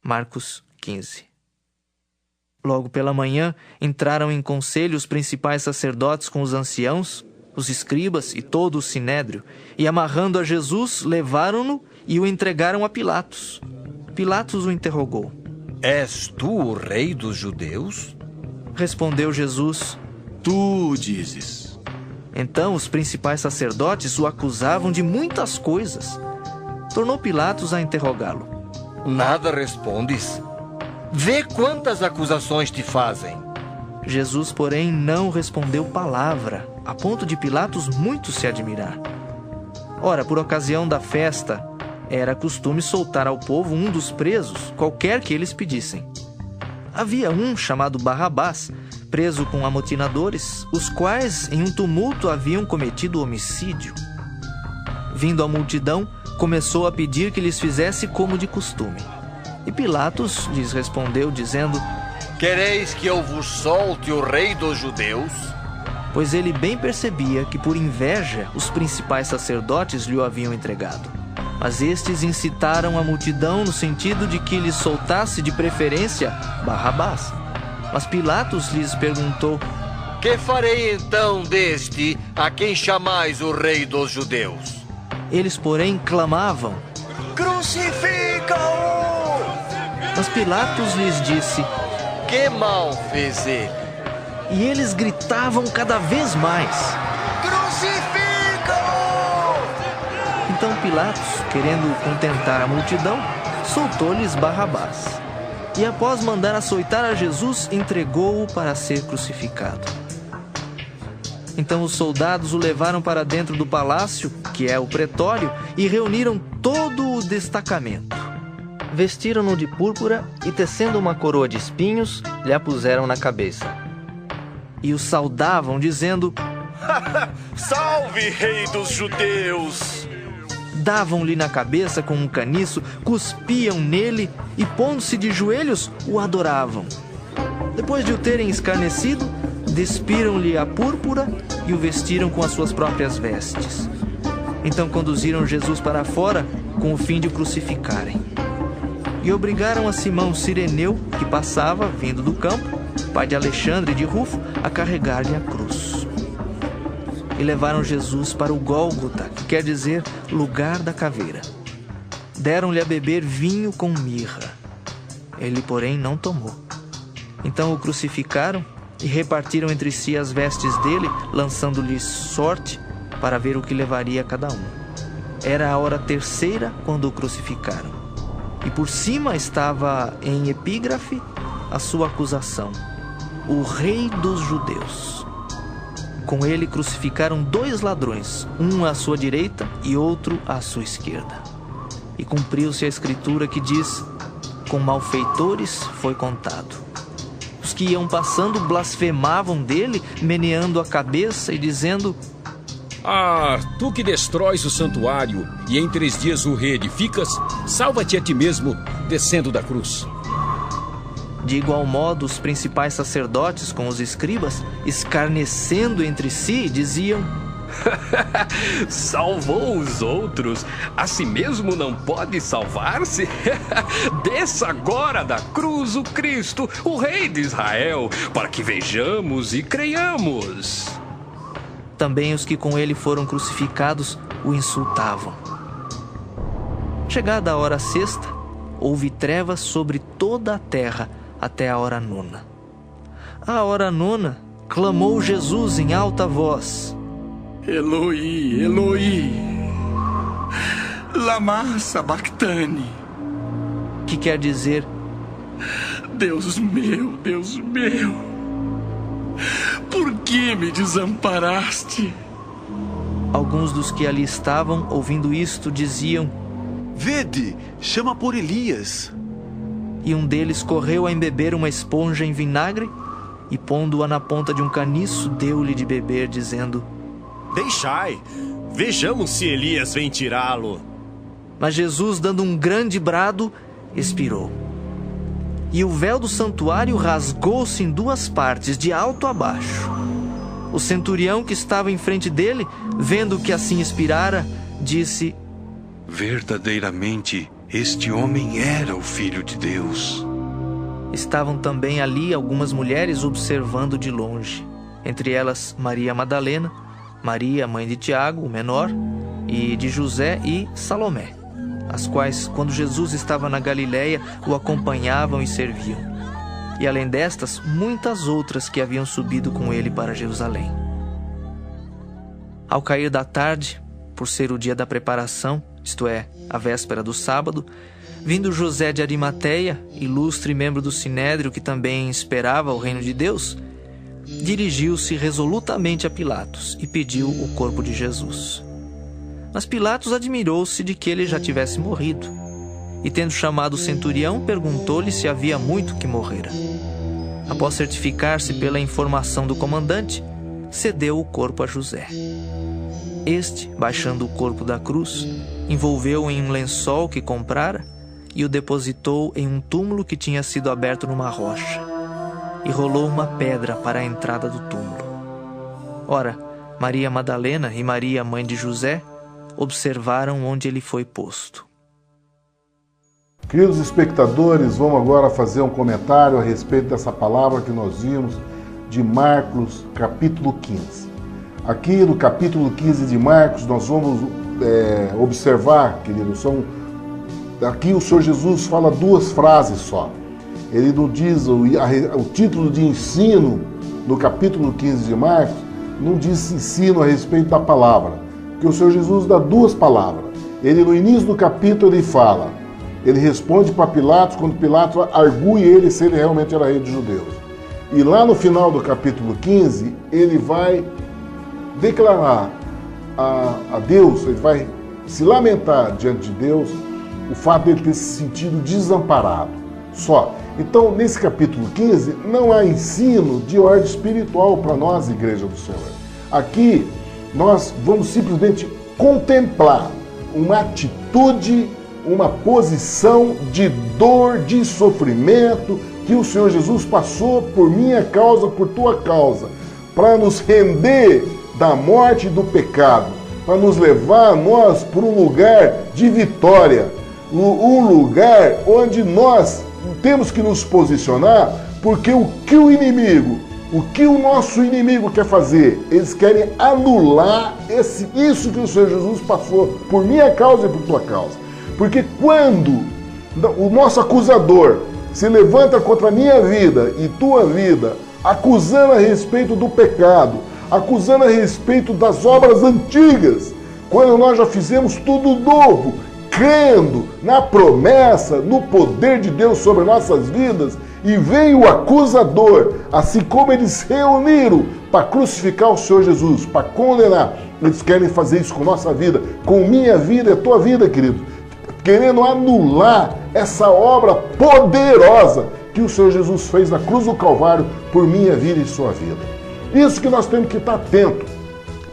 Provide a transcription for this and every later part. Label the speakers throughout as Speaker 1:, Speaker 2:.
Speaker 1: Marcos 15. Logo pela manhã, entraram em conselho os principais sacerdotes com os anciãos, os escribas e todo o sinédrio, e amarrando a Jesus, levaram-no e o entregaram a Pilatos. Pilatos o interrogou.
Speaker 2: És tu o rei dos judeus?
Speaker 1: Respondeu Jesus.
Speaker 3: Tu dizes.
Speaker 1: Então os principais sacerdotes o acusavam de muitas coisas. Tornou Pilatos a interrogá-lo.
Speaker 2: Nada respondes? Vê quantas acusações te fazem.
Speaker 1: Jesus, porém, não respondeu palavra, a ponto de Pilatos muito se admirar. Ora, por ocasião da festa, era costume soltar ao povo um dos presos, qualquer que eles pedissem. Havia um chamado Barrabás, preso com amotinadores, os quais, em um tumulto, haviam cometido homicídio. Vindo a multidão, começou a pedir que lhes fizesse como de costume. E Pilatos lhes respondeu, dizendo:
Speaker 2: Quereis que eu vos solte o rei dos judeus?
Speaker 1: Pois ele bem percebia que, por inveja, os principais sacerdotes lhe o haviam entregado. Mas estes incitaram a multidão no sentido de que lhes soltasse de preferência Barrabás. Mas Pilatos lhes perguntou:
Speaker 2: Que farei então deste a quem chamais o rei dos judeus?
Speaker 1: Eles, porém, clamavam:
Speaker 2: Crucifica-o!
Speaker 1: Mas Pilatos lhes disse:
Speaker 2: Que mal fez ele?
Speaker 1: E eles gritavam cada vez mais:
Speaker 2: Crucifica-o!
Speaker 1: Então Pilatos, querendo contentar a multidão, soltou-lhes Barrabás. E após mandar açoitar a Jesus, entregou-o para ser crucificado. Então os soldados o levaram para dentro do palácio, que é o pretório, e reuniram todo o destacamento. Vestiram-no de púrpura e, tecendo uma coroa de espinhos, lhe a puseram na cabeça. E o saudavam, dizendo:
Speaker 3: Salve, rei dos judeus!
Speaker 1: Davam-lhe na cabeça com um caniço, cuspiam nele e, pondo-se de joelhos, o adoravam. Depois de o terem escarnecido, despiram-lhe a púrpura e o vestiram com as suas próprias vestes. Então conduziram Jesus para fora, com o fim de o crucificarem. E obrigaram a Simão Cireneu, que passava, vindo do campo, pai de Alexandre e de Rufo, a carregar-lhe a cruz. E levaram Jesus para o Gólgota, que quer dizer lugar da caveira. Deram-lhe a beber vinho com mirra. Ele, porém, não tomou. Então o crucificaram e repartiram entre si as vestes dele, lançando-lhe sorte para ver o que levaria cada um. Era a hora terceira quando o crucificaram. E por cima estava em epígrafe a sua acusação: o rei dos judeus. Com ele crucificaram 2 ladrões, um à sua direita e outro à sua esquerda. E cumpriu-se a escritura que diz: com malfeitores foi contado. Os que iam passando blasfemavam dele, meneando a cabeça e dizendo:
Speaker 4: Ah, tu que destróis o santuário e em 3 dias o reedificas, salva-te a ti mesmo, descendo da cruz.
Speaker 1: De igual modo, os principais sacerdotes com os escribas, escarnecendo entre si, diziam:
Speaker 5: Salvou os outros, a si mesmo não pode salvar-se? Desça agora da cruz o Cristo, o Rei de Israel, para que vejamos e creiamos.
Speaker 1: Também os que com ele foram crucificados o insultavam. Chegada a hora sexta, houve trevas sobre toda a terra até a hora nona. À hora nona, clamou Jesus em alta voz:
Speaker 3: Eloi, Eloi, lama sabachthani.
Speaker 1: Que quer dizer:
Speaker 3: Deus meu, por que me desamparaste?
Speaker 1: Alguns dos que ali estavam, ouvindo isto, diziam:
Speaker 6: Vede, chama por Elias.
Speaker 1: E um deles correu a embeber uma esponja em vinagre e, pondo-a na ponta de um caniço, deu-lhe de beber, dizendo:
Speaker 7: Deixai, vejamos se Elias vem tirá-lo.
Speaker 1: Mas Jesus, dando um grande brado, expirou. E o véu do santuário rasgou-se em 2 partes, de alto a baixo. O centurião que estava em frente dele, vendo que assim expirara, disse:
Speaker 6: Verdadeiramente,
Speaker 3: Este homem era o Filho de Deus.
Speaker 1: Estavam também ali algumas mulheres observando de longe, entre elas Maria Madalena, Maria, mãe de Tiago, o menor, e de José e Salomé, as quais, quando Jesus estava na Galiléia, o acompanhavam e serviam. E além destas, muitas outras que haviam subido com ele para Jerusalém. Ao cair da tarde, por ser o dia da preparação, isto é, a véspera do sábado, vindo José de Arimateia, ilustre membro do Sinédrio que também esperava o reino de Deus, dirigiu-se resolutamente a Pilatos e pediu o corpo de Jesus. Mas Pilatos admirou-se de que ele já tivesse morrido, e tendo chamado o centurião, perguntou-lhe se havia muito que morrera. Após certificar-se pela informação do comandante, cedeu o corpo a José. Este, baixando o corpo da cruz, envolveu-o em um lençol que comprara e o depositou em um túmulo que tinha sido aberto numa rocha, e rolou uma pedra para a entrada do túmulo. Ora, Maria Madalena e Maria, mãe de José, observaram onde ele foi posto.
Speaker 8: Queridos espectadores, vamos agora fazer um comentário a respeito dessa palavra que nós vimos de Marcos, capítulo 15. Aqui no capítulo 15 de Marcos, nós vamos observar, queridos, aqui o Senhor Jesus fala duas frases só. Ele não diz, o título de ensino no capítulo 15 de Marcos, não diz ensino a respeito da palavra, porque o Senhor Jesus dá duas palavras. Ele, no início do capítulo, ele responde para Pilatos, quando Pilatos argue ele se ele realmente era rei dos judeus. E lá no final do capítulo 15, ele vai declarar a Deus, ele vai se lamentar diante de Deus o fato de ele ter se sentido desamparado. Só. Então, nesse capítulo 15, não há ensino de ordem espiritual para nós, Igreja do Senhor. Aqui, nós vamos simplesmente contemplar uma atitude, uma posição de dor, de sofrimento que o Senhor Jesus passou por minha causa, por tua causa, para nos render da morte e do pecado, para nos levar nós para um lugar de vitória, um lugar onde nós temos que nos posicionar, porque o que o nosso inimigo quer fazer? Eles querem anular isso que o Senhor Jesus passou por minha causa e por tua causa. Porque quando o nosso acusador se levanta contra a minha vida e tua vida, acusando a respeito do pecado, acusando a respeito das obras antigas, quando nós já fizemos tudo novo, crendo na promessa, no poder de Deus sobre nossas vidas, e vem o acusador, assim como eles se reuniram para crucificar o Senhor Jesus, para condenar, eles querem fazer isso com nossa vida, com minha vida e a tua vida, querido, querendo anular essa obra poderosa que o Senhor Jesus fez na cruz do Calvário por minha vida e sua vida. Isso que nós temos que estar atento,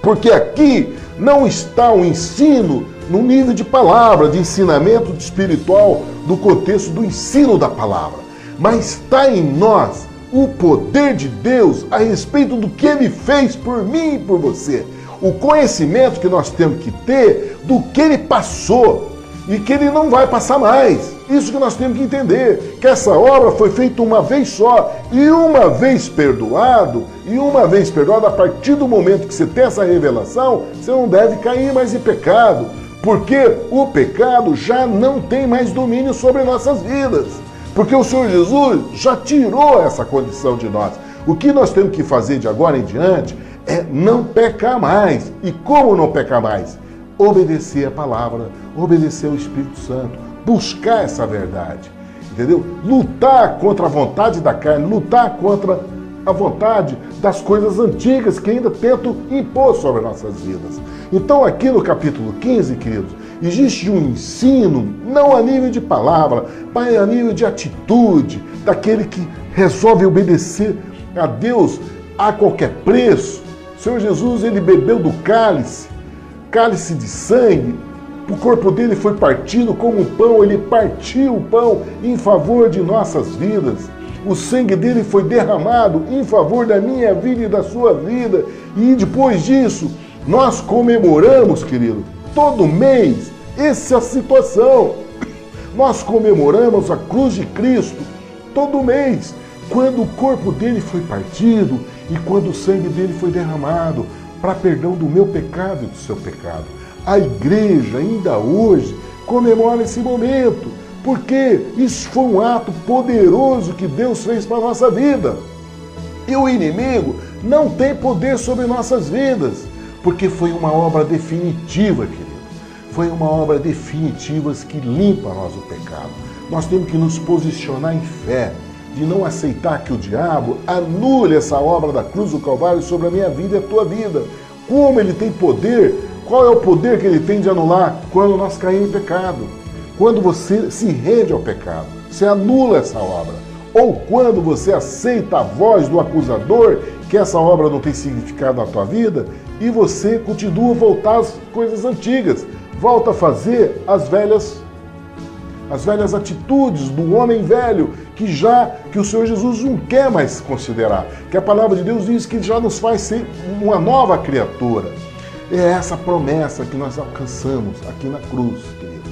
Speaker 8: porque aqui não está o ensino no nível de palavra, de ensinamento espiritual, do contexto do ensino da palavra, mas está em nós o poder de Deus a respeito do que Ele fez por mim e por você, o conhecimento que nós temos que ter do que Ele passou e que Ele não vai passar mais. Isso que nós temos que entender, que essa obra foi feita uma vez só, e uma vez perdoado, a partir do momento que você tem essa revelação, você não deve cair mais em pecado, porque o pecado já não tem mais domínio sobre nossas vidas, porque o Senhor Jesus já tirou essa condição de nós. O que nós temos que fazer de agora em diante é não pecar mais. E como não pecar mais? Obedecer a palavra, obedecer ao Espírito Santo, buscar essa verdade, entendeu? Lutar contra a vontade da carne, lutar contra a vontade das coisas antigas que ainda tentam impor sobre nossas vidas. Então aqui no capítulo 15, queridos, existe um ensino, não a nível de palavra, mas a nível de atitude, daquele que resolve obedecer a Deus a qualquer preço. O Senhor Jesus, ele bebeu do cálice de sangue, o corpo dele foi partido como um pão, ele partiu o pão em favor de nossas vidas. O sangue dele foi derramado em favor da minha vida e da sua vida. E depois disso, nós comemoramos, querido, todo mês, essa situação. Nós comemoramos a cruz de Cristo todo mês, quando o corpo dele foi partido e quando o sangue dele foi derramado para perdão do meu pecado e do seu pecado. A igreja ainda hoje comemora esse momento, porque isso foi um ato poderoso que Deus fez para a nossa vida. E o inimigo não tem poder sobre nossas vidas, porque foi uma obra definitiva, querido. Foi uma obra definitiva que limpa nós do pecado. Nós temos que nos posicionar em fé, de não aceitar que o diabo anule essa obra da cruz do Calvário sobre a minha vida e a tua vida. Como ele tem poder? Qual é o poder que ele tem de anular? Quando nós caímos em pecado. Quando você se rende ao pecado, você anula essa obra. Ou quando você aceita a voz do acusador, que essa obra não tem significado na tua vida, e você continua a voltar às coisas antigas. Volta a fazer as velhas atitudes do homem velho, que o Senhor Jesus não quer mais considerar. Que a palavra de Deus diz que já nos faz ser uma nova criatura. É essa promessa que nós alcançamos aqui na cruz, querido.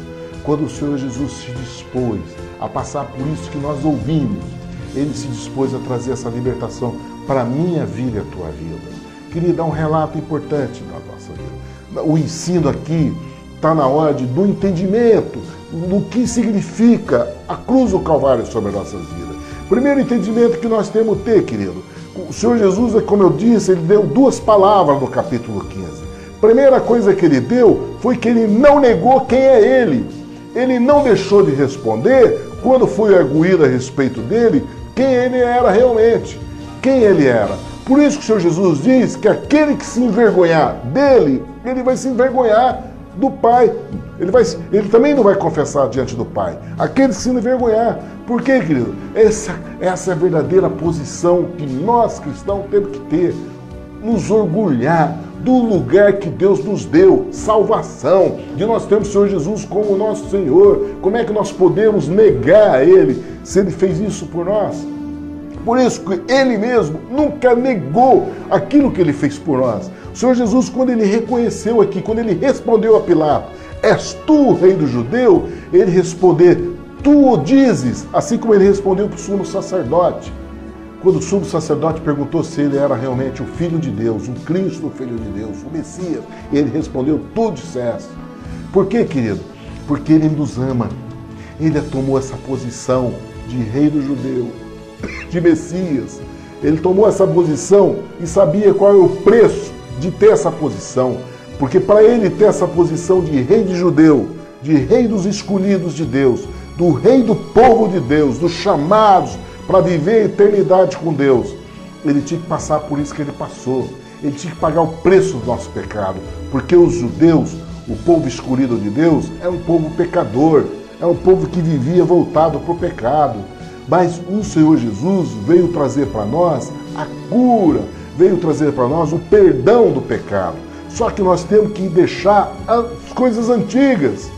Speaker 8: Quando o Senhor Jesus se dispôs a passar por isso que nós ouvimos, ele se dispôs a trazer essa libertação para a minha vida e a tua vida. Queria dar um relato importante da nossa vida. O ensino aqui está na hora do entendimento do que significa a cruz do Calvário sobre as nossas vidas. Primeiro entendimento que nós temos que ter, querido. O Senhor Jesus, como eu disse, ele deu duas palavras no capítulo 15. Primeira coisa que ele deu foi que ele não negou quem é ele. Ele não deixou de responder, quando foi arguído a respeito dele, quem ele era realmente, quem ele era. Por isso que o Senhor Jesus diz que aquele que se envergonhar dele, ele vai se envergonhar do Pai. Ele também não vai confessar diante do Pai. Aquele que se envergonhar. Por quê, querido? Essa é a verdadeira posição que nós cristãos temos que ter. Nos orgulhar do lugar que Deus nos deu, salvação, de nós termos o Senhor Jesus como nosso Senhor. Como é que nós podemos negar a Ele se Ele fez isso por nós? Por isso que Ele mesmo nunca negou aquilo que Ele fez por nós. O Senhor Jesus, quando Ele reconheceu aqui, quando Ele respondeu a Pilato, és tu o rei do judeu? Ele respondeu, tu o dizes, assim como Ele respondeu para o sumo sacerdote. Quando o sumo sacerdote perguntou se ele era realmente o Filho de Deus, o Cristo, o Filho de Deus, o Messias, ele respondeu, tu disseste. Por quê, querido? Porque ele nos ama. Ele tomou essa posição de rei do judeu, de Messias. Ele tomou essa posição e sabia qual é o preço de ter essa posição. Porque para ele ter essa posição de rei de judeu, de rei dos escolhidos de Deus, do rei do povo de Deus, dos chamados para viver a eternidade com Deus, ele tinha que passar por isso que ele passou. Ele tinha que pagar o preço do nosso pecado. Porque os judeus, o povo escolhido de Deus, é um povo pecador, é um povo que vivia voltado para o pecado. Mas o Senhor Jesus veio trazer para nós a cura, veio trazer para nós o perdão do pecado. Só que nós temos que deixar as coisas antigas.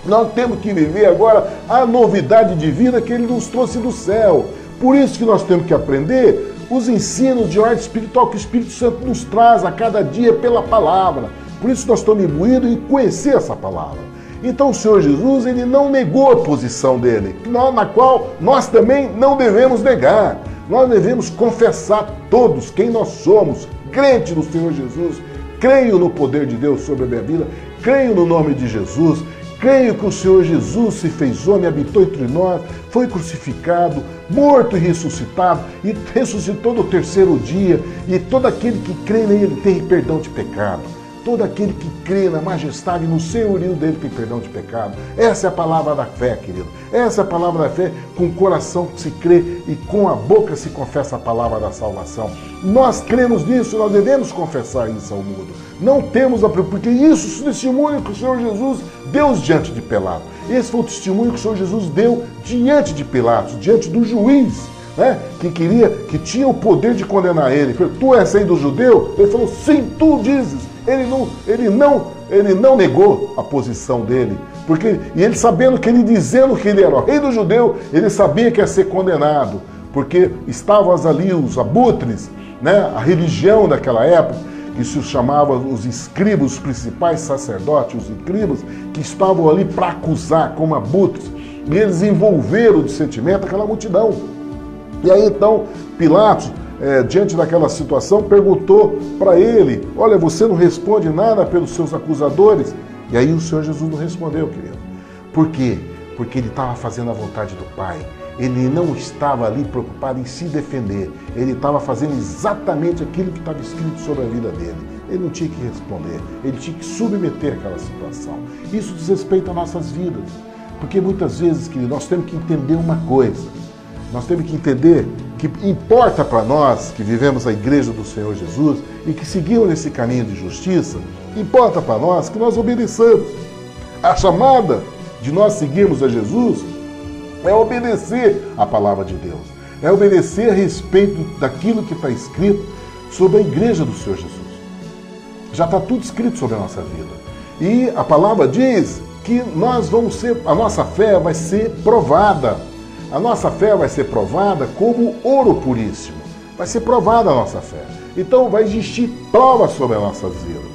Speaker 8: Nós temos que viver agora a novidade de vida que Ele nos trouxe do céu. Por isso que nós temos que aprender os ensinos de ordem espiritual que o Espírito Santo nos traz a cada dia pela palavra. Por isso nós estamos imbuídos em conhecer essa palavra. Então o Senhor Jesus, Ele não negou a posição dele, na qual nós também não devemos negar. Nós devemos confessar todos quem nós somos, crente no Senhor Jesus. Creio no poder de Deus sobre a minha vida, creio no nome de Jesus, creio que o Senhor Jesus se fez homem, habitou entre nós, foi crucificado, morto e ressuscitado, e ressuscitou no terceiro dia, e todo aquele que crê nele tem perdão de pecado. Todo aquele que crê na majestade e no senhorio dele tem perdão de pecado. Essa é a palavra da fé, querido. Essa é a palavra da fé, com o coração que se crê e com a boca se confessa a palavra da salvação. Nós cremos nisso, nós devemos confessar isso ao mundo. Não temos porque isso é o testemunho que o Senhor Jesus deu diante de Pilatos. Esse foi o testemunho que o Senhor Jesus deu diante de Pilatos, diante do juiz, né? Que tinha o poder de condenar ele. Ele falou, tu és rei do judeu? Ele falou, sim, tu dizes. Ele não negou a posição dele. E ele sabendo que ele dizendo que ele era o rei do judeu, ele sabia que ia ser condenado. Porque estavam ali os abutres, né? A religião daquela época, que se chamava os escribas, os principais sacerdotes, os escribas, que estavam ali para acusar como abutres. e eles envolveram de sentimento aquela multidão. E aí então Pilatos, diante daquela situação, perguntou para ele: olha, você não responde nada pelos seus acusadores? E aí o Senhor Jesus não respondeu, querido. Por quê? Porque ele estava fazendo a vontade do Pai. Ele não estava ali preocupado em se defender. Ele estava fazendo exatamente aquilo que estava escrito sobre a vida dele. Ele não tinha que responder. Ele tinha que submeter aquela situação. Isso diz respeito às nossas vidas. Porque muitas vezes, querido, nós temos que entender uma coisa. Nós temos que entender que importa para nós, que vivemos a igreja do Senhor Jesus e que seguimos nesse caminho de justiça, importa para nós que nós obedeçamos. A chamada de nós seguirmos a Jesus é obedecer a palavra de Deus. É obedecer a respeito daquilo que está escrito sobre a igreja do Senhor Jesus. Já está tudo escrito sobre a nossa vida. E a palavra diz que nós vamos ser, a nossa fé vai ser provada. A nossa fé vai ser provada como ouro puríssimo. Vai ser provada a nossa fé. Então vai existir provas sobre as nossas vidas.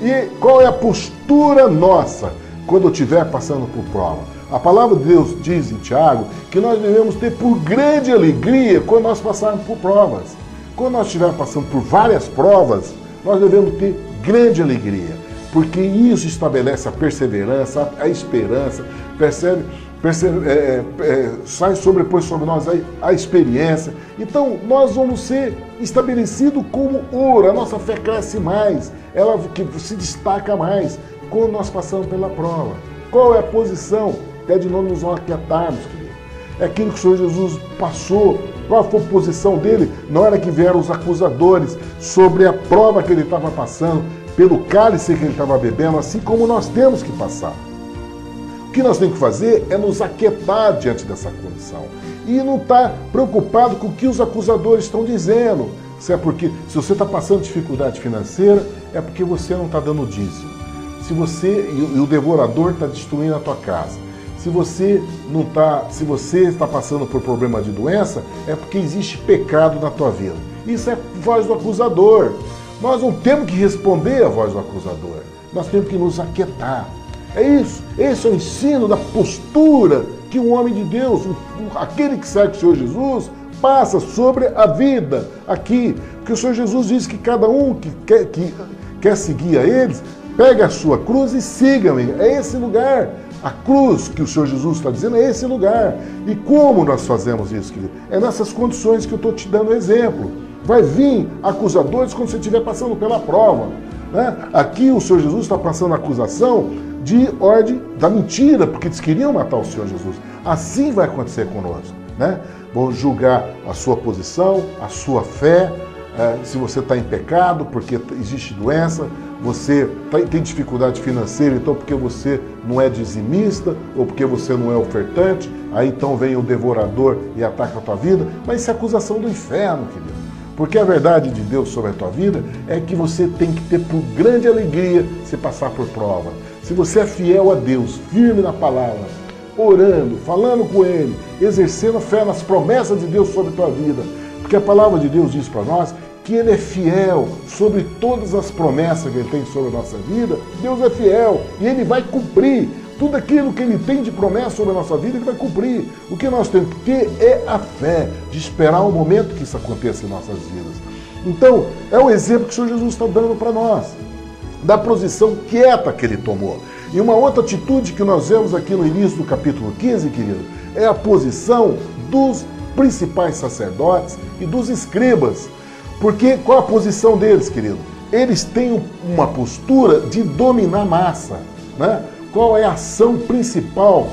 Speaker 8: E qual é a postura nossa quando eu estiver passando por prova? A palavra de Deus diz em Tiago que nós devemos ter por grande alegria quando nós passarmos por provas. Quando nós estivermos passando por várias provas, nós devemos ter grande alegria, porque isso estabelece a perseverança, a esperança, sai sobrepõe sobre nós a experiência. Então nós vamos ser estabelecidos como ouro, a nossa fé cresce mais, ela que se destaca mais quando nós passamos pela prova. Qual é a posição? É de não nos aquietarmos, querido. É aquilo que o Senhor Jesus passou. Qual foi a posição dele na hora que vieram os acusadores sobre a prova que ele estava passando, pelo cálice que ele estava bebendo, assim como nós temos que passar. O que nós temos que fazer é nos aquietar diante dessa condição e não estar preocupado com o que os acusadores estão dizendo. Se é porque, se você está passando dificuldade financeira, é porque você não está dando dízimo. Se você e o devorador está destruindo a tua casa. Se você está passando por problema de doença, é porque existe pecado na tua vida. Isso é voz do acusador. Nós não temos que responder à voz do acusador. Nós temos que nos aquietar. É isso. Esse é o ensino da postura que o homem de Deus, aquele que segue o Senhor Jesus, passa sobre a vida aqui. Porque o Senhor Jesus diz que cada um que quer seguir a eles, pega a sua cruz e siga-me. É esse lugar. A cruz que o Senhor Jesus está dizendo é esse lugar. E como nós fazemos isso, querido? É nessas condições que eu estou te dando exemplo. Vai vir acusadores quando você estiver passando pela prova. Né? Aqui o Senhor Jesus está passando a acusação de ordem da mentira, porque eles queriam matar o Senhor Jesus. Assim vai acontecer conosco. Né? Vão julgar a sua posição, a sua fé, se você está em pecado, porque existe doença, você tem dificuldade financeira, então porque você não é dizimista, ou porque você não é ofertante, aí então vem o devorador e ataca a tua vida. Mas isso é acusação do inferno, querido. Porque a verdade de Deus sobre a tua vida é que você tem que ter por grande alegria se passar por prova. Se você é fiel a Deus, firme na palavra, orando, falando com Ele, exercendo a fé nas promessas de Deus sobre a tua vida. Porque a palavra de Deus diz para nós que Ele é fiel sobre todas as promessas que Ele tem sobre a nossa vida. Deus é fiel e Ele vai cumprir. Tudo aquilo que Ele tem de promessa sobre a nossa vida, Ele vai cumprir. O que nós temos que ter é a fé de esperar o momento que isso aconteça em nossas vidas. Então, é o exemplo que o Senhor Jesus está dando para nós, da posição quieta que Ele tomou. E uma outra atitude que nós vemos aqui no início do capítulo 15, querido, é a posição dos principais sacerdotes e dos escribas. Porque qual a posição deles, querido? Eles têm uma postura de dominar a massa, né? Qual é a ação principal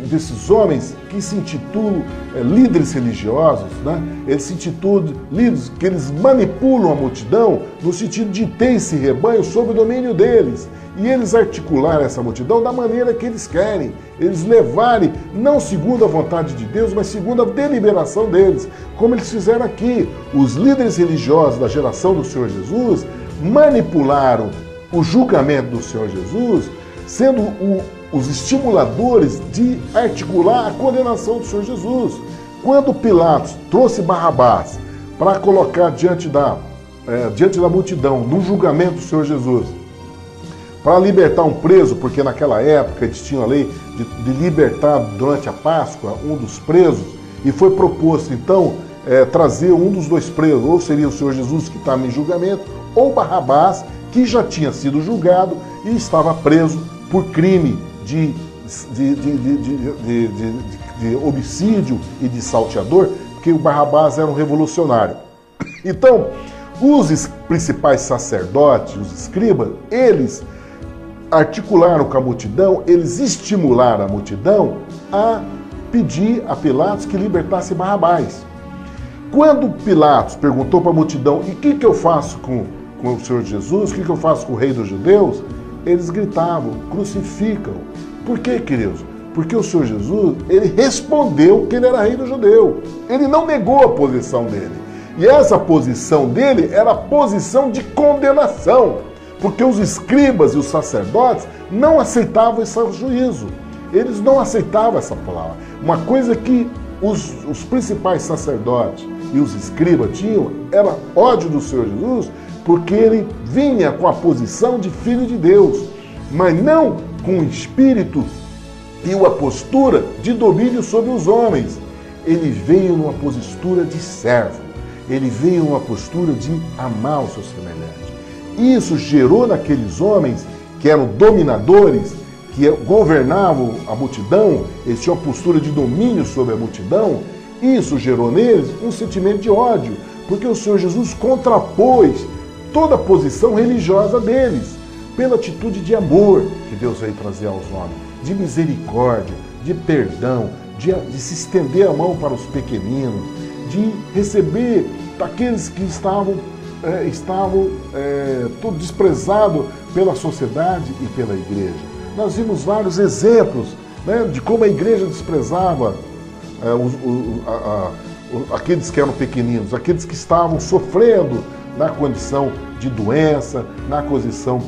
Speaker 8: desses homens que se intitulam líderes religiosos, né? Eles se intitulam líderes que eles manipulam a multidão no sentido de ter esse rebanho sob o domínio deles. E eles articularam essa multidão da maneira que eles querem. Eles levarem, não segundo a vontade de Deus, mas segundo a deliberação deles. Como eles fizeram aqui. Os líderes religiosos da geração do Senhor Jesus manipularam o julgamento do Senhor Jesus, sendo os estimuladores de articular a condenação do Senhor Jesus. Quando Pilatos trouxe Barrabás para colocar diante da multidão, no julgamento do Senhor Jesus, para libertar um preso, porque naquela época eles tinham a lei de libertar durante a Páscoa um dos presos, e foi proposto então trazer um dos dois presos, ou seria o Senhor Jesus que estava em julgamento, ou Barrabás, que já tinha sido julgado e estava preso por crime de homicídio e de salteador, porque o Barrabás era um revolucionário. Então, os principais sacerdotes, os escribas, eles articularam com a multidão, eles estimularam a multidão a pedir a Pilatos que libertasse Barrabás. Quando Pilatos perguntou para a multidão, e o que eu faço com o Senhor Jesus, o que eu faço com o rei dos judeus? Eles gritavam, crucificam. Por quê, queridos? Porque o Senhor Jesus, ele respondeu que ele era rei do judeu. Ele não negou a posição dele. E essa posição dele era a posição de condenação, porque os escribas e os sacerdotes não aceitavam esse juízo. Eles não aceitavam essa palavra. Uma coisa que os principais sacerdotes e os escribas tinham era ódio do Senhor Jesus, porque ele vinha com a posição de filho de Deus, mas não com o espírito e a postura de domínio sobre os homens. Ele veio numa postura de servo, ele veio numa postura de amar o seu semelhante. Isso gerou naqueles homens que eram dominadores, que governavam a multidão, eles tinham uma postura de domínio sobre a multidão, isso gerou neles um sentimento de ódio, porque o Senhor Jesus contrapôs toda a posição religiosa deles, pela atitude de amor que Deus veio trazer aos homens, de misericórdia, de perdão, de se estender a mão para os pequeninos, de receber daqueles que estavam todo desprezado pela sociedade e pela igreja. Nós vimos vários exemplos, né, de como a igreja desprezava aqueles que eram pequeninos, aqueles que estavam sofrendo na condição de doença, na posição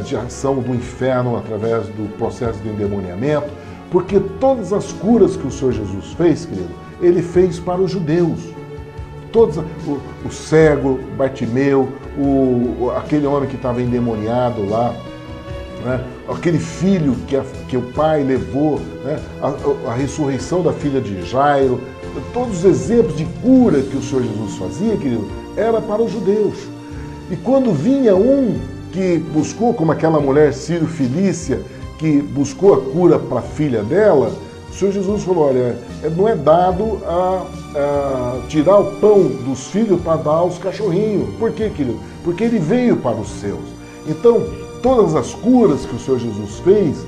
Speaker 8: de ação do inferno através do processo de endemoniamento, porque todas as curas que o Senhor Jesus fez, querido, ele fez para os judeus. Todos, o cego, Bartimeu, aquele homem que estava endemoniado lá, né? Aquele filho que o pai levou, né? A ressurreição da filha de Jairo, todos os exemplos de cura que o Senhor Jesus fazia, querido, era para os judeus. E quando vinha um que buscou, como aquela mulher Sírio-Filícia, que buscou a cura para a filha dela, o Senhor Jesus falou, olha, não é dado a tirar o pão dos filhos para dar aos cachorrinhos. Por quê, querido? Porque ele veio para os seus. Então, todas as curas que o Senhor Jesus fez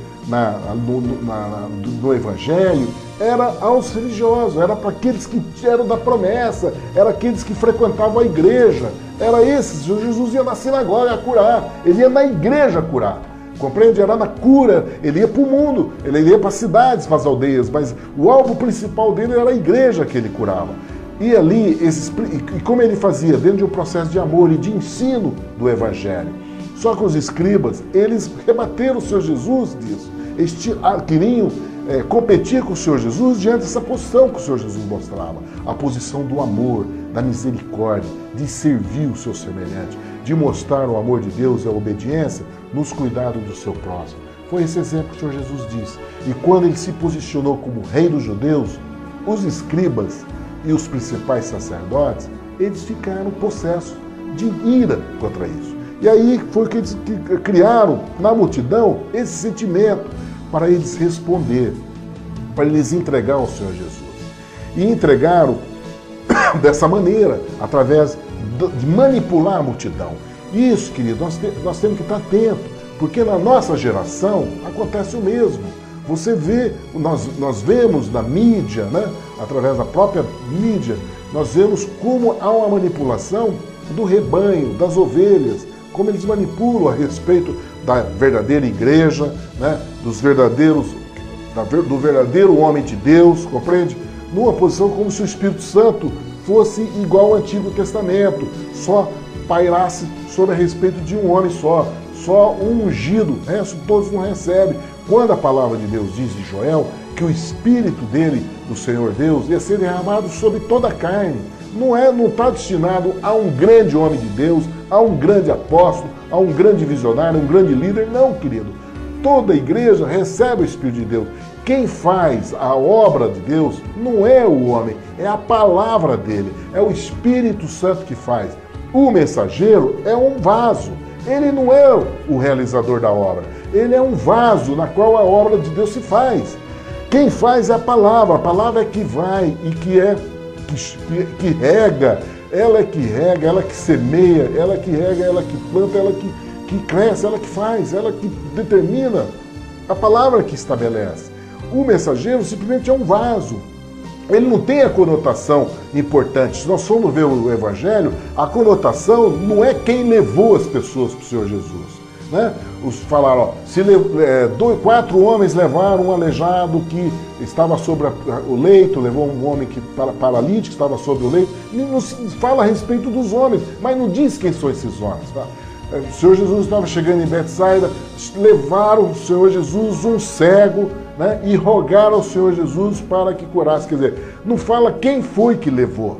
Speaker 8: no Evangelho era aos religiosos, era para aqueles que eram da promessa, era aqueles que frequentavam a igreja, era esses. O Senhor Jesus ia na sinagoga curar, ele ia na igreja curar. Compreende? Era na cura, ele ia para o mundo, ele ia para as cidades, para as aldeias, mas o alvo principal dele era a igreja que ele curava. E ali, e como ele fazia? Dentro de um processo de amor e de ensino do Evangelho. Só que os escribas, eles rebateram o Senhor Jesus disso. Eles queriam competir com o Senhor Jesus diante dessa posição que o Senhor Jesus mostrava. A posição do amor, da misericórdia, de servir o seu semelhante, de mostrar o amor de Deus e a obediência nos cuidados do seu próximo. Foi esse exemplo que o Senhor Jesus disse. E quando ele se posicionou como rei dos judeus, os escribas e os principais sacerdotes, eles ficaram possessos de ira contra isso. E aí foi que eles criaram na multidão esse sentimento para eles responder, para eles entregar ao Senhor Jesus. E entregaram dessa maneira, através de manipular a multidão. Isso, querido, nós temos que estar atentos, porque na nossa geração acontece o mesmo. Você vê, nós vemos na mídia, né, através da própria mídia, nós vemos como há uma manipulação do rebanho, das ovelhas, como eles manipulam a respeito da verdadeira igreja, né, do verdadeiro homem de Deus, compreende? Numa posição como se o Espírito Santo fosse igual ao Antigo Testamento, só pairasse sobre a respeito de um homem só um ungido, o resto todos não recebem. Quando a palavra de Deus diz de Joel que o Espírito dele, do Senhor Deus, ia ser derramado sobre toda a carne, não está destinado a um grande homem de Deus, a um grande apóstolo, a um grande visionário, um grande líder, não, querido. toda a igreja recebe o Espírito de Deus. Quem faz a obra de Deus não é o homem, é a palavra dele, é o Espírito Santo que faz. O mensageiro é um vaso, ele não é o realizador da obra, ele é um vaso na qual a obra de Deus se faz. Quem faz é a palavra é que vai e que rega, ela é que rega, ela que semeia, ela que rega, ela que planta, ela que cresce, ela que faz, ela que determina, a palavra que estabelece. O mensageiro simplesmente é um vaso. Ele não tem a conotação importante. Se nós formos ver o Evangelho, a conotação não é quem levou as pessoas para o Senhor Jesus. Né? Os falaram, ó, 4 homens levaram um aleijado que estava sobre o leito, levou um homem paralítico que estava sobre o leito. E não se fala a respeito dos homens, mas não diz quem são esses homens. Tá? O Senhor Jesus estava chegando em Betsaida, levaram o Senhor Jesus um cego, né, e rogaram ao Senhor Jesus para que curasse. Quer dizer, não fala quem foi que levou.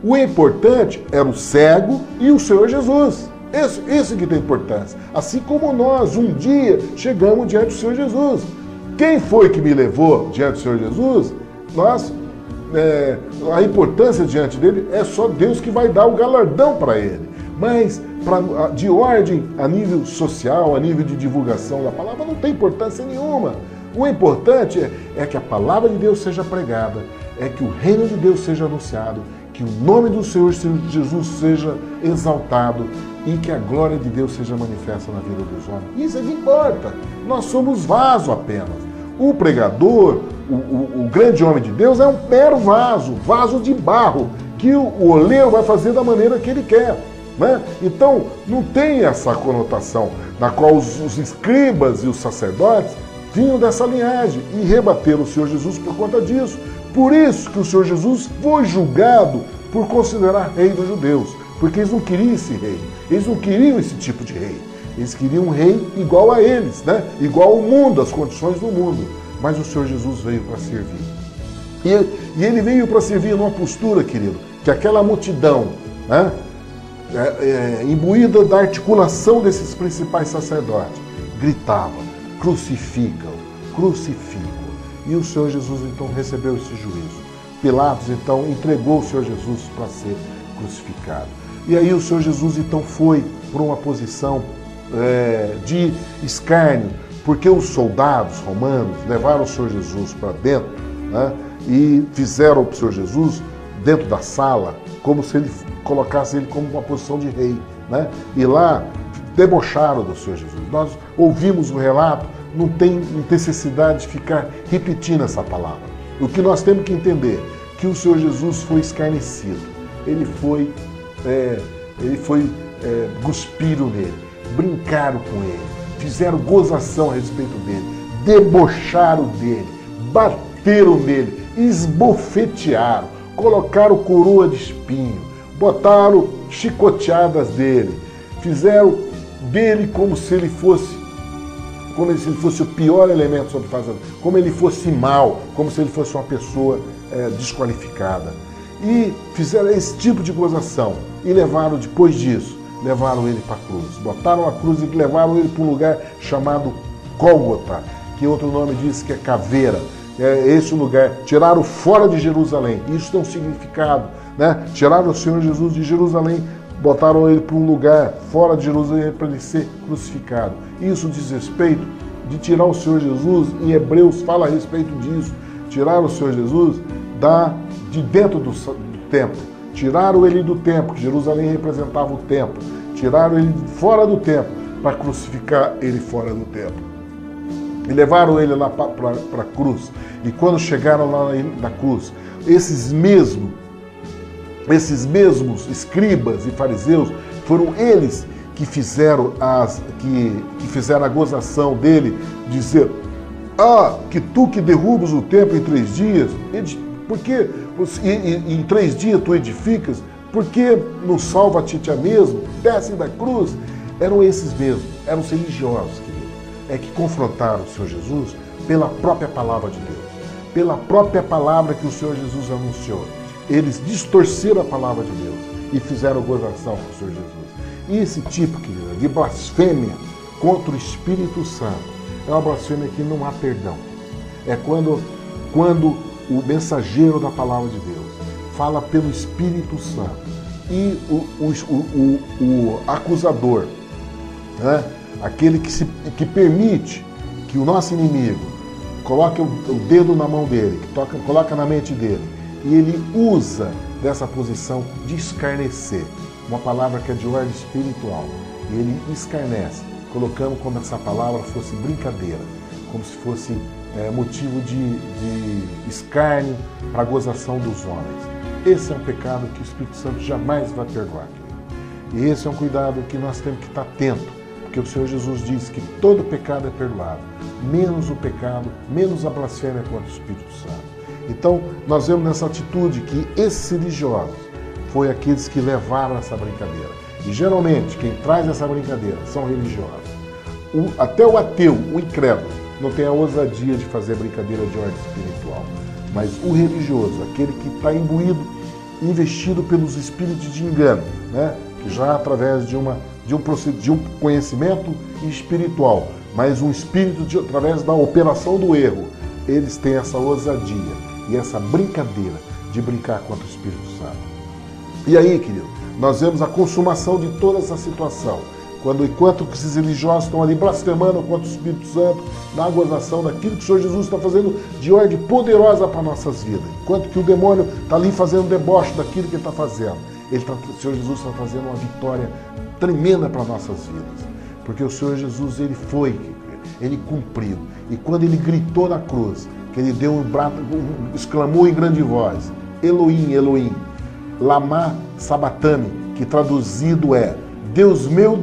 Speaker 8: O importante era o cego e o Senhor Jesus. Isso que tem importância. Assim como nós, um dia, chegamos diante do Senhor Jesus. Quem foi que me levou diante do Senhor Jesus? A importância diante dele é só Deus que vai dar o galardão para ele. Mas de ordem a nível social, a nível de divulgação da palavra, não tem importância nenhuma. O importante é que a palavra de Deus seja pregada, é que o reino de Deus seja anunciado, que o nome do Senhor Jesus seja exaltado e que a glória de Deus seja manifesta na vida dos homens. Isso é que importa. Nós somos vaso apenas. O pregador, o grande homem de Deus, é um mero vaso de barro, que o oleiro vai fazer da maneira que ele quer. Né? Então, não tem essa conotação na qual os escribas e os sacerdotes vinham dessa linhagem e rebateram o Senhor Jesus por conta disso. Por isso que o Senhor Jesus foi julgado por considerar rei dos judeus, porque eles não queriam esse rei, eles não queriam esse tipo de rei, eles queriam um rei igual a eles, né? Igual ao mundo, às condições do mundo. Mas o Senhor Jesus veio para servir. E ele veio para servir numa postura, querido, que aquela multidão, né, imbuída da articulação desses principais sacerdotes, gritava: crucificam, crucificam. E o Senhor Jesus então recebeu esse juízo. Pilatos então entregou o Senhor Jesus para ser crucificado. E aí o Senhor Jesus então foi para uma posição de escárnio, porque os soldados romanos levaram o Senhor Jesus para dentro, né, e fizeram para o Senhor Jesus dentro da sala, como se ele colocasse ele como uma posição de rei, né? E lá debocharam do Senhor Jesus. Nós ouvimos o relato, não tem necessidade de ficar repetindo essa palavra. O que nós temos que entender é que o Senhor Jesus foi escarnecido, ele foi cuspiram nele, brincaram com ele, fizeram gozação a respeito dele, debocharam dele, bateram nele, esbofetearam, colocaram coroa de espinho, botaram chicoteadas dele, fizeram dele como se ele fosse o pior elemento sobre a face da terra, como ele fosse mal, como se ele fosse uma pessoa desqualificada. E fizeram esse tipo de gozação e levaram, depois disso, levaram ele para a cruz. Botaram a cruz e levaram ele para um lugar chamado Gólgota, que outro nome diz que é caveira. É esse o lugar. Tiraram fora de Jerusalém. Isso tem um significado, né? Tiraram o Senhor Jesus de Jerusalém, botaram ele para um lugar fora de Jerusalém para ele ser crucificado. Isso diz respeito de tirar o Senhor Jesus, em Hebreus fala a respeito disso. Tiraram o Senhor Jesus de dentro do templo. Tiraram ele do templo, que Jerusalém representava o templo. Tiraram ele fora do templo para crucificar ele fora do templo. E levaram ele lá para a cruz. E quando chegaram lá na cruz, esses mesmos escribas e fariseus foram eles que fizeram a gozação dele, dizer: que tu que derrubas o templo em 3 dias, porque em 3 dias tu edificas, porque não salva a ti mesmo, desce da cruz. Eram esses mesmos, eram os religiosos, querido, que confrontaram o Senhor Jesus pela própria palavra de Deus, pela própria palavra que o Senhor Jesus anunciou. Eles distorceram a palavra de Deus e fizeram gozação com o Senhor Jesus. E esse tipo, querido, de blasfêmia contra o Espírito Santo é uma blasfêmia que não há perdão. É quando o mensageiro da palavra de Deus fala pelo Espírito Santo e o acusador, né? Aquele que permite que o nosso inimigo coloque o dedo na mão dele, coloca na mente dele, e ele usa dessa posição de escarnecer, uma palavra que é de ordem espiritual, e ele escarnece, colocando como se essa palavra fosse brincadeira, como se fosse motivo de escárnio para a gozação dos homens. Esse é um pecado que o Espírito Santo jamais vai perdoar. E esse é um cuidado que nós temos que estar atento, porque o Senhor Jesus disse que todo pecado é perdoado, menos o pecado, menos a blasfêmia contra o Espírito Santo. Então, nós vemos nessa atitude que esses religiosos foram aqueles que levaram essa brincadeira. E geralmente, quem traz essa brincadeira são religiosos. Até o ateu, o incrédulo, não tem a ousadia de fazer brincadeira de ordem espiritual. Mas o religioso, aquele que está imbuído, investido pelos espíritos de engano, né? Que já através de um conhecimento espiritual, mas um espírito através da operação do erro, eles têm essa ousadia e essa brincadeira de brincar contra o Espírito Santo. E aí, querido, nós vemos a consumação de toda essa situação. Enquanto esses religiosos estão ali blasfemando contra o Espírito Santo, na gozação daquilo que o Senhor Jesus está fazendo de ordem poderosa para nossas vidas. Enquanto que o demônio está ali fazendo deboche daquilo que ele está fazendo. O Senhor Jesus está fazendo uma vitória tremenda para nossas vidas. Porque o Senhor Jesus, ele cumpriu. E quando ele gritou na cruz, que ele deu exclamou em grande voz, Elohim, Elohim, lama sabachthani, que traduzido é, Deus meu,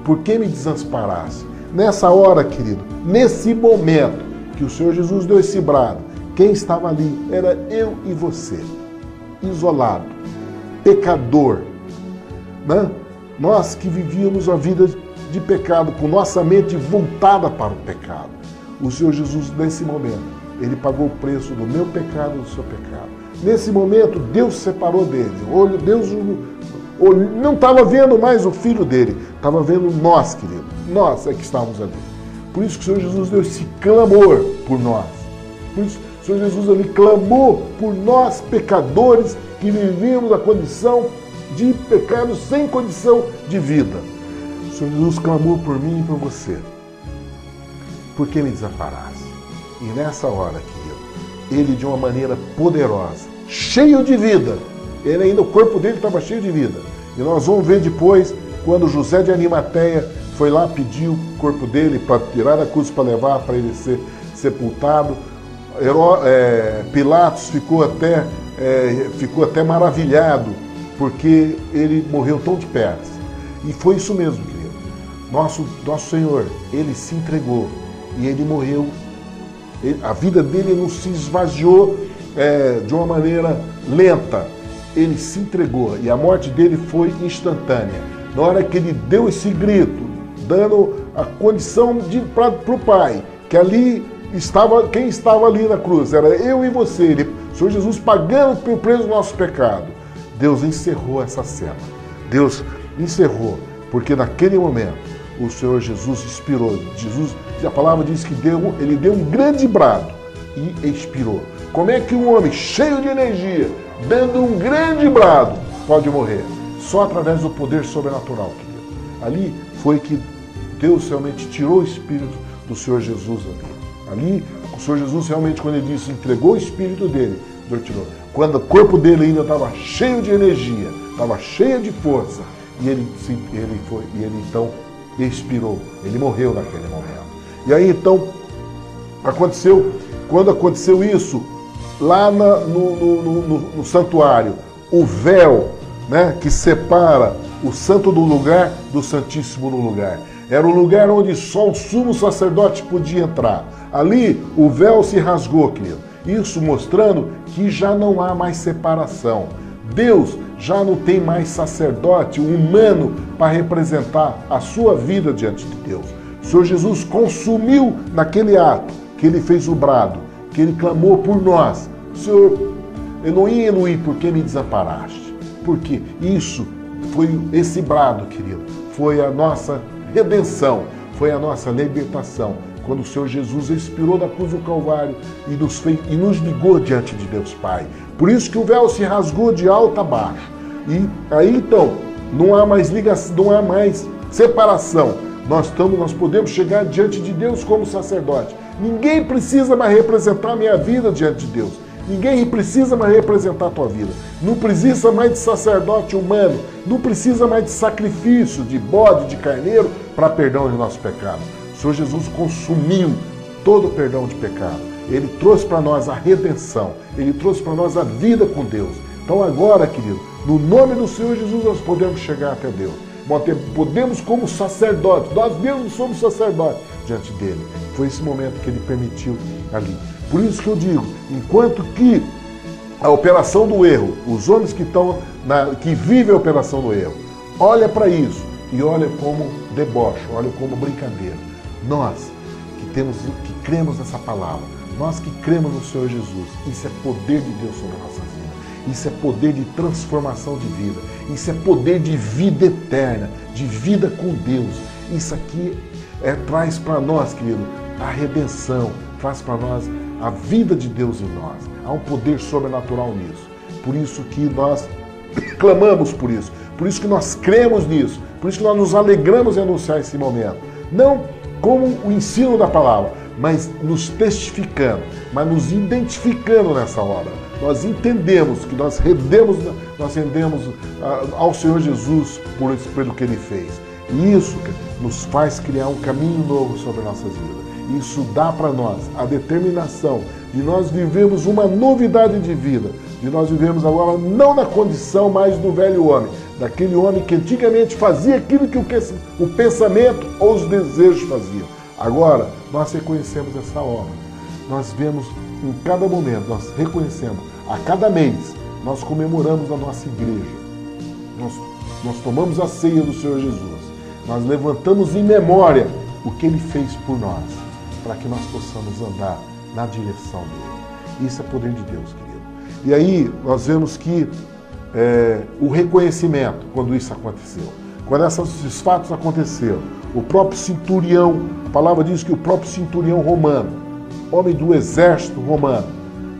Speaker 8: por que me desamparaste? Nessa hora, querido, nesse momento que o Senhor Jesus deu esse brado, quem estava ali era eu e você, isolado, pecador, né? Nós que vivíamos a vida de pecado, com nossa mente voltada para o pecado. O Senhor Jesus, nesse momento, ele pagou o preço do meu pecado e do seu pecado. Nesse momento, Deus separou dele. Deus não estava vendo mais o filho dele, estava vendo nós, querido. Nós é que estávamos ali. Por isso que o Senhor Jesus deu esse clamor por nós. Por isso o Senhor Jesus ali clamou por nós, pecadores, que vivíamos a condição de pecado sem condição de vida. O Senhor Jesus clamou por mim e por você. Por que me desamparaste? E nessa hora, querido, ele de uma maneira poderosa, cheio de vida, o corpo dele estava cheio de vida. E nós vamos ver depois, quando José de Arimateia foi lá pedir o corpo dele para tirar da cruz para levar para ele ser sepultado. Pilatos ficou até maravilhado, porque ele morreu tão depressa. E foi isso mesmo, querido. Nosso Senhor, ele se entregou e ele morreu. A vida dele não se esvaziou de uma maneira lenta. Ele se entregou e a morte dele foi instantânea. Na hora que ele deu esse grito, dando a condição para o Pai, que ali quem estava ali na cruz era eu e você, o Senhor Jesus pagando pelo preço do nosso pecado. Deus encerrou essa cena. Deus encerrou, porque naquele momento o Senhor Jesus expirou. A palavra diz que ele deu um grande brado e expirou. Como é que um homem cheio de energia, dando um grande brado, pode morrer? Só através do poder sobrenatural, querido. Ali foi que Deus realmente tirou o Espírito do Senhor Jesus ali. O Senhor Jesus realmente, quando ele disse, entregou o Espírito dele, Deus tirou. Quando o corpo dele ainda estava cheio de energia, estava cheio de força, e ele então expirou, ele morreu naquele momento. E aí então, quando aconteceu isso, lá no santuário, o véu, né, que separa o santo do lugar do santíssimo no lugar. Era o lugar onde só o sumo sacerdote podia entrar. Ali o véu se rasgou, querido. Isso mostrando que já não há mais separação. Deus já não tem mais sacerdote humano para representar a sua vida diante de Deus. O Senhor Jesus consumiu naquele ato que ele fez o brado, que ele clamou por nós. Senhor, Elohim, Elohim, por que me desamparaste? Porque isso foi esse brado, querido, foi a nossa redenção, foi a nossa libertação quando o Senhor Jesus expirou da cruz do Calvário e nos ligou diante de Deus Pai. Por isso que o véu se rasgou de alto a baixo. E aí então, não há mais ligação, não há mais separação. Nós podemos chegar diante de Deus como sacerdote. Ninguém precisa mais representar a minha vida diante de Deus. Ninguém precisa mais representar a tua vida. Não precisa mais de sacerdote humano. Não precisa mais de sacrifício, de bode, de carneiro, para perdão de nossos pecados. O Senhor Jesus consumiu todo o perdão de pecado. Ele trouxe para nós a redenção. Ele trouxe para nós a vida com Deus. Então agora, querido, no nome do Senhor Jesus, nós podemos chegar até Deus. Podemos como sacerdote. Nós mesmos somos sacerdotes diante dele. Foi esse momento que ele permitiu ali. Por isso que eu digo, enquanto que a operação do erro, os homens que vivem a operação do erro, olha para isso e olha como deboche, olha como brincadeira. Nós que cremos nessa palavra, nós que cremos no Senhor Jesus, isso é poder de Deus sobre nossas vidas. Isso é poder de transformação de vida. Isso é poder de vida eterna, de vida com Deus. Isso aqui traz para nós, querido, a redenção, traz para nós a vida de Deus em nós. Há um poder sobrenatural nisso. Por isso que nós clamamos por isso. Por isso que nós cremos nisso. Por isso que nós nos alegramos em anunciar esse momento. Não como o ensino da palavra, mas nos testificando, mas nos identificando nessa obra. Nós entendemos que nós rendemos ao Senhor Jesus pelo que Ele fez. E isso nos faz criar um caminho novo sobre nossas vidas. Isso dá para nós a determinação de nós vivermos uma novidade de vida, de nós vivemos agora não na condição mais do velho homem, daquele homem que antigamente fazia aquilo que o pensamento ou os desejos faziam. Agora, nós reconhecemos essa obra. Nós vemos em cada momento, nós reconhecemos, a cada mês, nós comemoramos a nossa igreja. Nós tomamos a ceia do Senhor Jesus. Nós levantamos em memória o que Ele fez por nós, para que nós possamos andar na direção dele. Isso é poder de Deus, querido. E aí nós vemos que o reconhecimento, quando isso aconteceu, quando esses fatos aconteceram, o próprio centurião, a palavra diz que o próprio centurião romano, homem do exército romano,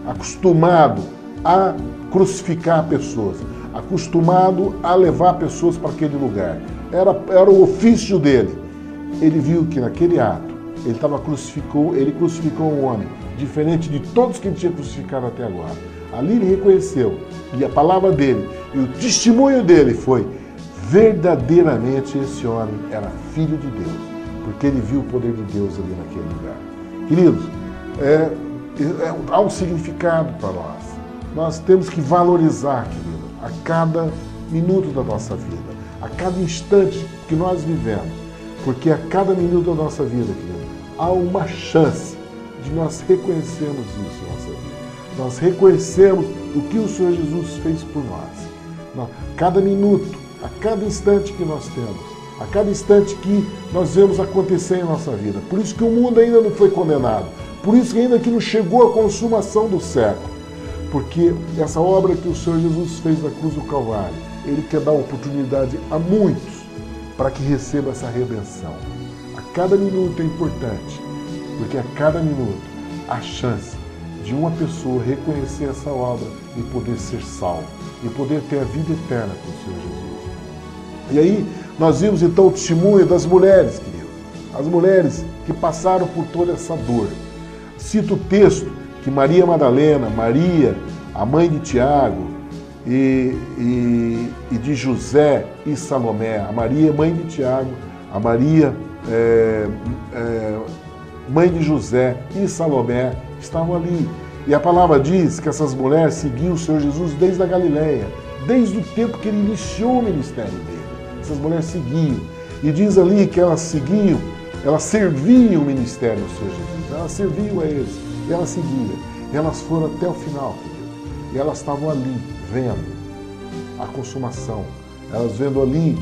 Speaker 8: acostumado a crucificar pessoas, acostumado a levar pessoas para aquele lugar, era o ofício dele. Ele viu que naquele ato, ele crucificou um homem, diferente de todos que ele tinha crucificado até agora. Ali ele reconheceu, e a palavra dele, e o testemunho dele foi, verdadeiramente esse homem era filho de Deus, porque ele viu o poder de Deus ali naquele lugar. Queridos, há um significado para nós. Nós temos que valorizar, querido, a cada minuto da nossa vida, a cada instante que nós vivemos, porque a cada minuto da nossa vida, querido, há uma chance de nós reconhecermos isso em nossa vida. Nós reconhecemos o que o Senhor Jesus fez por nós. Cada minuto, a cada instante que nós temos, a cada instante que nós vemos acontecer em nossa vida. Por isso que o mundo ainda não foi condenado. Por isso que ainda que não chegou a consumação do século. Porque essa obra que o Senhor Jesus fez na cruz do Calvário, Ele quer dar oportunidade a muitos para que receba essa redenção. A cada minuto é importante, porque a cada minuto há chance de uma pessoa reconhecer essa obra e poder ser salvo, e poder ter a vida eterna com o Senhor Jesus. E aí nós vimos então o testemunho das mulheres, querido, as mulheres que passaram por toda essa dor. Cito o texto que Maria Madalena, Maria, a mãe de Tiago e de José e Salomé, a Maria, mãe de Tiago, a Maria, mãe de José e Salomé, estavam ali. E a palavra diz que essas mulheres seguiam o Senhor Jesus desde a Galileia, desde o tempo que Ele iniciou o ministério dele. Essas mulheres seguiam. E diz ali que elas seguiam, elas serviam o ministério do Senhor Jesus. Elas serviam a eles. E elas seguiam. E elas foram até o final, querido. E elas estavam ali, vendo a consumação. Elas vendo ali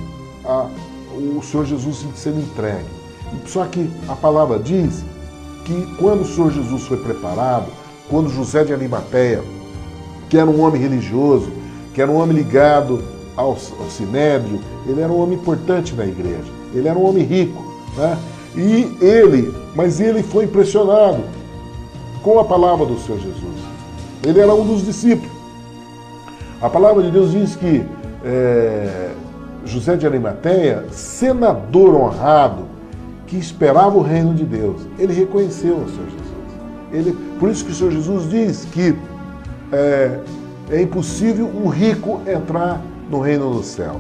Speaker 8: o Senhor Jesus sendo entregue. Só que a palavra diz que quando o Senhor Jesus foi preparado, quando José de Arimateia, que era um homem religioso, que era um homem ligado ao Sinédrio, ele era um homem importante na igreja, ele era um homem rico, né? Mas ele foi impressionado com a palavra do Senhor Jesus. Ele era um dos discípulos. A palavra de Deus diz que José de Arimateia, senador honrado, que esperava o reino de Deus, ele reconheceu o Senhor Jesus. Por isso que o Senhor Jesus diz que é impossível um rico entrar no reino do céu.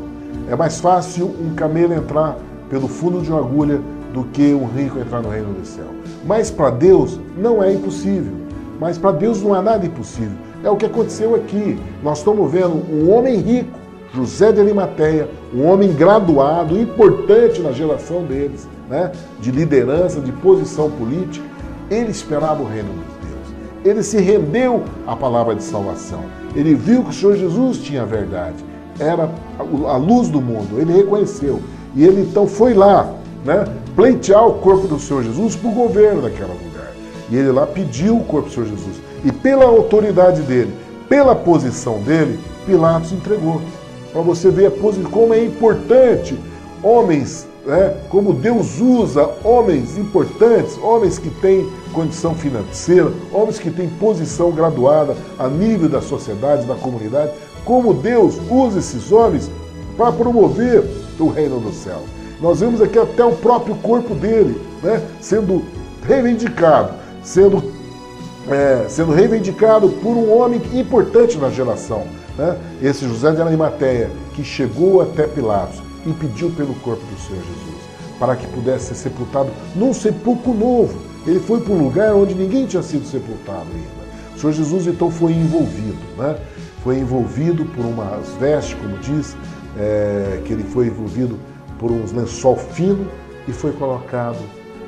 Speaker 8: É mais fácil um camelo entrar pelo fundo de uma agulha do que um rico entrar no reino do céu. Mas para Deus não é impossível. Mas para Deus não há nada impossível. É o que aconteceu aqui. Nós estamos vendo um homem rico, José de Arimateia, um homem graduado, importante na geração deles, né? De liderança, de posição política. Ele esperava o reino de Deus. Ele se rendeu à palavra de salvação. Ele viu que o Senhor Jesus tinha a verdade. Era a luz do mundo. Ele reconheceu. E ele então foi lá, né, pleitear o corpo do Senhor Jesus para o governo daquele lugar. E ele lá pediu o corpo do Senhor Jesus. E pela autoridade dele, pela posição dele, Pilatos entregou. Para você ver como é importante homens, né, como Deus usa homens importantes, homens que têm condição financeira, homens que têm posição graduada a nível da sociedade, da comunidade, como Deus usa esses homens para promover o reino do céu. Nós vemos aqui até o próprio corpo dele, né, sendo reivindicado, sendo reivindicado por um homem importante na geração, né? Esse José de Arimateia, que chegou até Pilatos e pediu pelo corpo do Senhor Jesus, para que pudesse ser sepultado num sepulcro novo. Ele foi para um lugar onde ninguém tinha sido sepultado ainda. O Senhor Jesus então foi envolvido, né? Foi envolvido por umas vestes, como diz, que ele foi envolvido por uns lençol fino e foi colocado,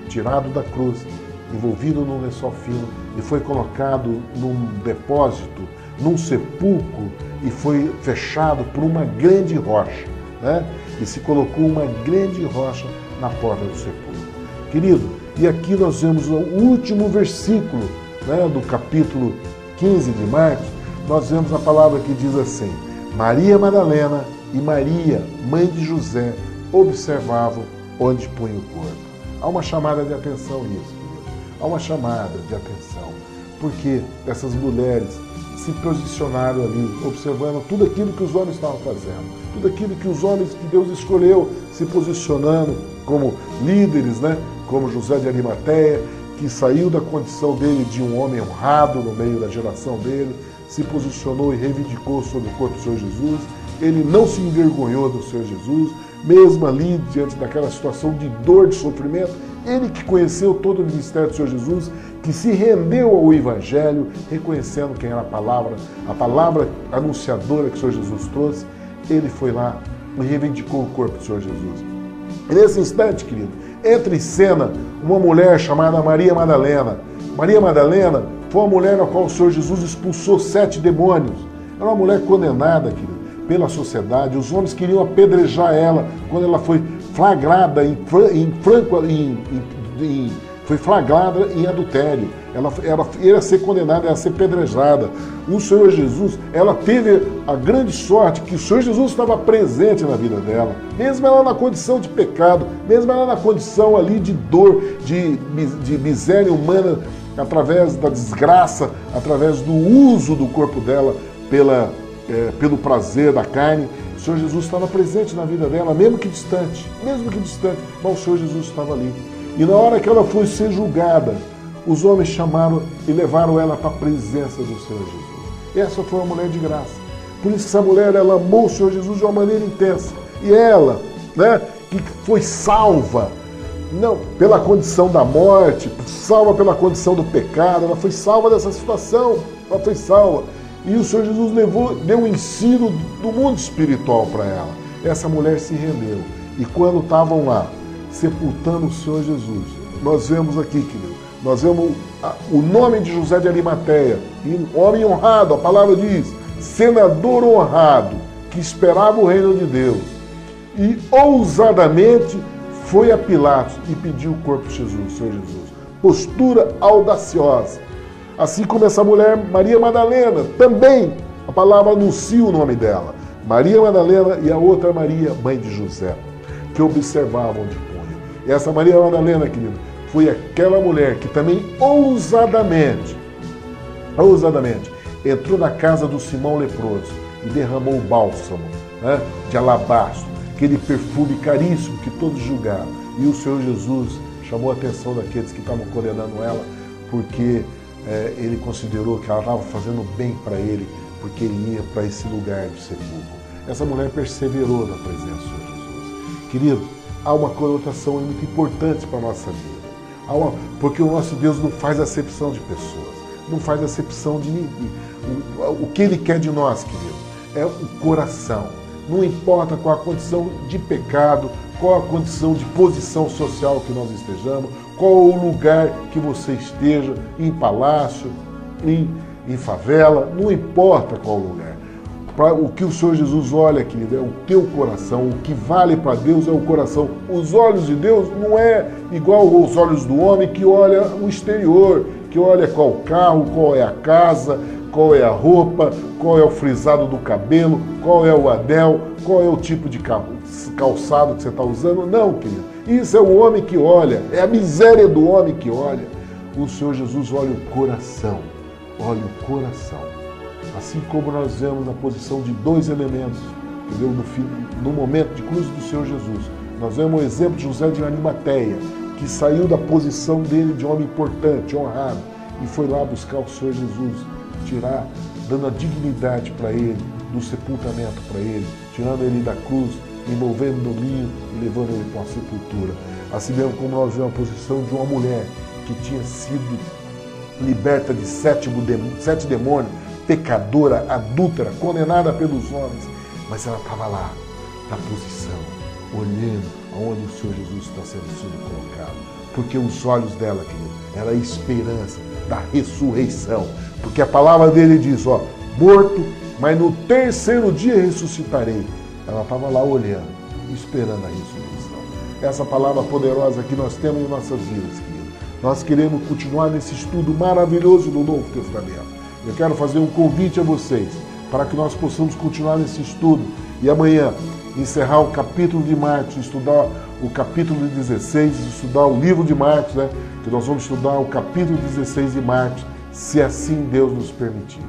Speaker 8: tirado da cruz, envolvido num lençol fino e foi colocado num depósito, num sepulcro e foi fechado por uma grande rocha, né? E se colocou uma grande rocha na porta do sepulcro. Querido, e aqui nós vemos o último versículo, né, do capítulo 15 de Marcos, nós vemos a palavra que diz assim: Maria Madalena e Maria, mãe de José, observavam onde punha o corpo. Há uma chamada de atenção nisso, querido. Há uma chamada de atenção, porque essas mulheres se posicionaram ali, observando tudo aquilo que os homens estavam fazendo, tudo aquilo que os homens que Deus escolheu, se posicionando como líderes, né? Como José de Arimateia, que saiu da condição dele de um homem honrado no meio da geração dele, se posicionou e reivindicou sobre o corpo do Senhor Jesus. Ele não se envergonhou do Senhor Jesus, mesmo ali, diante daquela situação de dor, de sofrimento, ele que conheceu todo o ministério do Senhor Jesus, que se rendeu ao Evangelho, reconhecendo quem era a palavra anunciadora que o Senhor Jesus trouxe, ele foi lá e reivindicou o corpo do Senhor Jesus. E nesse instante, querido, entra em cena uma mulher chamada Maria Madalena. Maria Madalena foi uma mulher na qual o Senhor Jesus expulsou 7 demônios. Era uma mulher condenada, querido, pela sociedade. Os homens queriam apedrejar ela quando ela foi flagrada foi flagrada em adultério. Ela ia ser condenada, ia ser apedrejada. O Senhor Jesus, ela teve a grande sorte que o Senhor Jesus estava presente na vida dela, mesmo ela na condição de pecado, mesmo ela na condição ali de dor, de miséria humana, através da desgraça, através do uso do corpo dela pelo prazer da carne. O Senhor Jesus estava presente na vida dela, mesmo que distante, mas o Senhor Jesus estava ali. E na hora que ela foi ser julgada, os homens chamaram e levaram ela para a presença do Senhor Jesus. Essa foi uma mulher de graça. Por isso que essa mulher, ela amou o Senhor Jesus de uma maneira intensa. E ela, né, que foi salva, não pela condição da morte, salva pela condição do pecado, ela foi salva dessa situação, ela foi salva. E o Senhor Jesus deu um ensino do mundo espiritual para ela. Essa mulher se rendeu. E quando estavam lá, sepultando o Senhor Jesus, nós vemos aqui, querido, nós vemos o nome de José de Arimateia, homem honrado, a palavra diz, senador honrado, que esperava o reino de Deus. E ousadamente foi a Pilatos e pediu o corpo de Jesus, Senhor Jesus. Postura audaciosa. Assim como essa mulher, Maria Madalena, também a palavra anuncia o nome dela. Maria Madalena e a outra Maria, mãe de José, que observavam onde punha. Essa Maria Madalena, querido, foi aquela mulher que também ousadamente, entrou na casa do Simão leproso e derramou o bálsamo, né, de alabastro, aquele perfume caríssimo que todos julgaram. E o Senhor Jesus chamou a atenção daqueles que estavam condenando ela, porque ele considerou que ela estava fazendo bem para ele, porque ele ia para esse lugar de sepulcro. Essa mulher perseverou na presença do Senhor Jesus. Querido, há uma conotação muito importante para a nossa vida. Porque o nosso Deus não faz acepção de pessoas, não faz acepção de ninguém. O que Ele quer de nós, querido, é o coração. Não importa qual a condição de pecado, qual a condição de posição social que nós estejamos, qual o lugar que você esteja, em palácio, em favela, não importa qual lugar. O que o Senhor Jesus olha, querido, é o teu coração. O que vale para Deus é o coração. Os olhos de Deus não é igual aos olhos do homem que olha o exterior, que olha qual o carro, qual é a casa, qual é a roupa, qual é o frisado do cabelo, qual é o anel, qual é o tipo de calçado que você está usando. Não, querido. Isso é o homem que olha, é a miséria do homem que olha. O Senhor Jesus olha o coração, olha o coração. Assim como nós vemos na posição de dois elementos, entendeu? No momento de cruz do Senhor Jesus, nós vemos o exemplo de José de Arimateia, que saiu da posição dele de homem importante, honrado, e foi lá buscar o Senhor Jesus, dando a dignidade para ele, do sepultamento para ele, tirando ele da cruz, envolvendo no linho e levando ele para a sepultura. Assim mesmo como nós vemos a posição de uma mulher que tinha sido liberta de 7 demônios, pecadora, adúltera, condenada pelos homens, mas ela estava lá, na posição, olhando aonde o Senhor Jesus está sendo colocado, porque os olhos dela, querido, era a esperança da ressurreição, porque a palavra dele diz, morto, mas no terceiro dia ressuscitarei. Ela estava lá olhando, esperando a ressurreição. Essa palavra poderosa que nós temos em nossas vidas, querido. Nós queremos continuar nesse estudo maravilhoso do Novo Testamento. Eu quero fazer um convite a vocês para que nós possamos continuar nesse estudo e amanhã encerrar o capítulo de Marcos, estudar o capítulo 16, estudar o livro de Marcos, né? Que nós vamos estudar o capítulo 16 de Marcos, se assim Deus nos permitir.